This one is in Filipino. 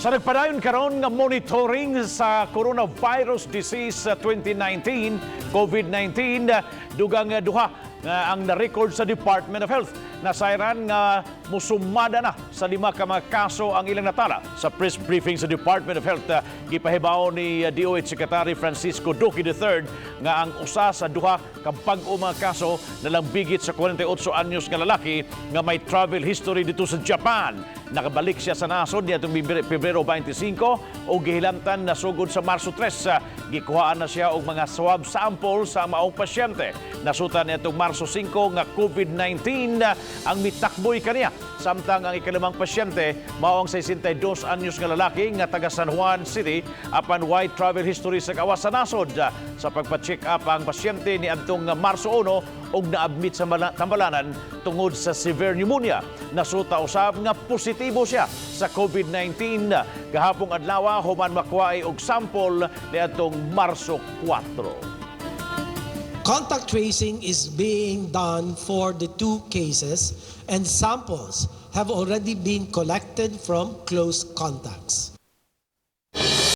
Sa nagpadayon karon nga monitoring sa coronavirus disease 2019, COVID-19, dugang duha nga ang na-record sa Department of Health. Nasayran nga musumada na sa 5 ka mga kaso ang ilang natala. Sa press briefing sa Department of Health, gipahibaw ni DOH Secretary Francisco Duque III nga ang usa sa duha ka bag-o mga kaso nalambigit sa 48 anyos nga lalaki nga may travel history dito sa Japan. Nakabalik siya sa nasod niadtong Pebrero 25 o gihilantan na sugod sa Marso 3. Gikuhaan na siya og mga swab sample sa maong pasyente. Nasutan niadtong Marso 5 nga COVID-19 ang mitakboy kaniya. Samtang ang ikalimang pasyente mao ang 62 anyos nga lalaki nga taga San Juan City apan wide travel history sa kawas sa nasod. Sa pagpa-check up ang pasyente ni adtong Marso 1 og na-admit sa Tambalanan tungod sa severe pneumonia. Nasuta usab nga positibo siya sa COVID-19 gahapong adlaw human makuha og sample niadtong Marso 4. Contact tracing is being done for the 2 cases and samples have already been collected from close contacts.